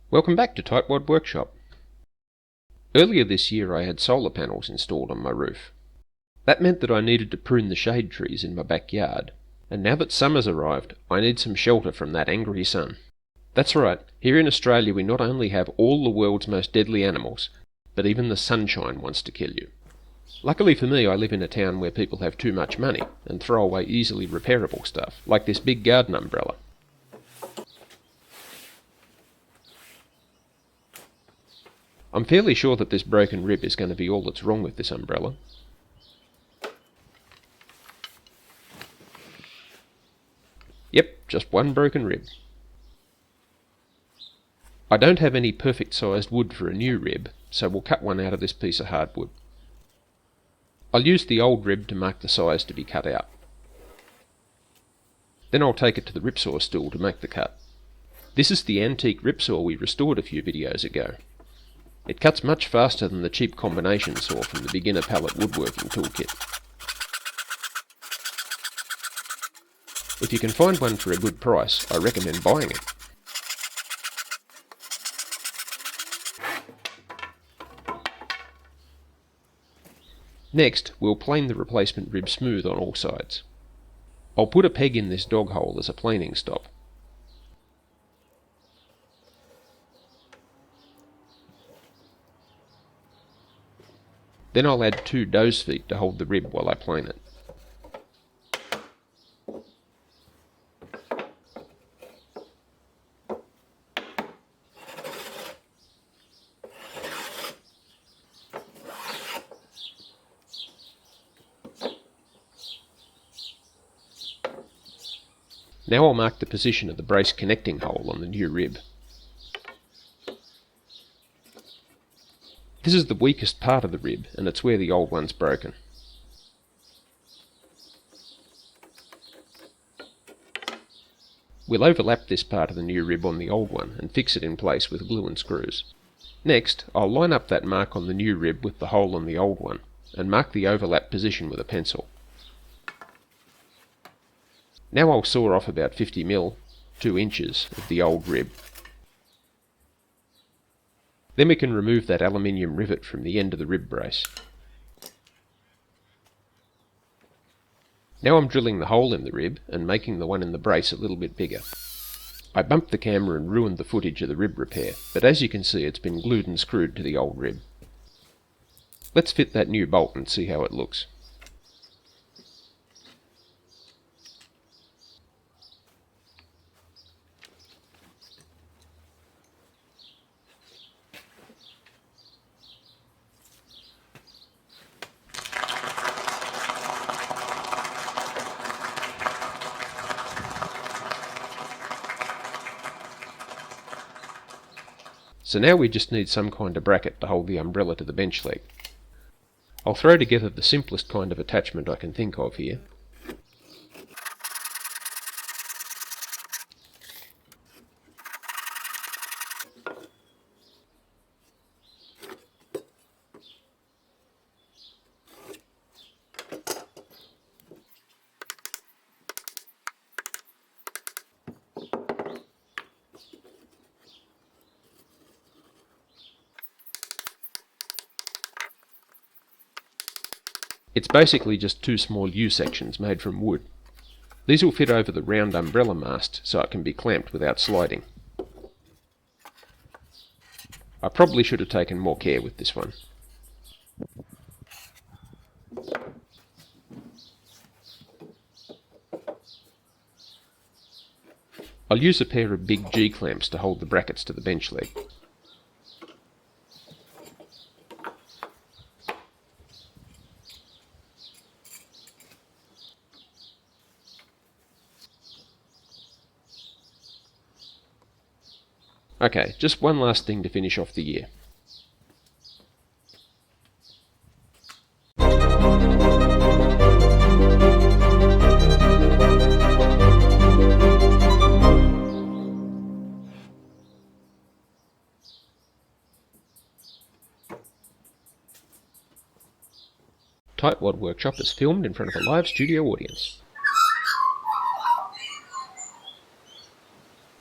Welcome back to Tightwad Workshop. Earlier this year I had solar panels installed on my roof. That meant that I needed to prune the shade trees in my backyard, and now that summer's arrived, I need some shelter from that angry sun. That's right, here in Australia we not only have all the world's most deadly animals, but even the sunshine wants to kill you. Luckily for me, I live in a town where people have too much money and throw away easily repairable stuff, like this big garden umbrella. I'm fairly sure that this broken rib is going to be all that's wrong with this umbrella. Yep, just one broken rib. I don't have any perfect sized wood for a new rib, so we'll cut one out of this piece of hardwood. I'll use the old rib to mark the size to be cut out. Then I'll take it to the ripsaw stool to make the cut. This is the antique ripsaw we restored a few videos ago. It cuts much faster than the cheap combination saw from the beginner pallet woodworking toolkit. If you can find one for a good price, I recommend buying it. Next, we'll plane the replacement rib smooth on all sides. I'll put a peg in this dog hole as a planing stop. Then I'll add 2 doe's feet to hold the rib while I plane it. Now I'll mark the position of the brace connecting hole on the new rib. This is the weakest part of the rib, and it's where the old one's broken. We'll overlap this part of the new rib on the old one and fix it in place with glue and screws. Next, I'll line up that mark on the new rib with the hole on the old one, and mark the overlap position with a pencil. Now I'll saw off about 50mm, 2 inches, of the old rib. Then we can remove that aluminium rivet from the end of the rib brace. Now I'm drilling the hole in the rib and making the one in the brace a little bit bigger. I bumped the camera and ruined the footage of the rib repair, but as you can see it's been glued and screwed to the old rib. Let's fit that new bolt and see how it looks. So now we just need some kind of bracket to hold the umbrella to the bench leg. I'll throw together the simplest kind of attachment I can think of here. It's basically just 2 small U-sections made from wood. These will fit over the round umbrella mast so it can be clamped without sliding. I probably should have taken more care with this one. I'll use a pair of big G-clamps to hold the brackets to the bench leg. Okay, just one last thing to finish off the year. Tightwad Workshop is filmed in front of a live studio audience.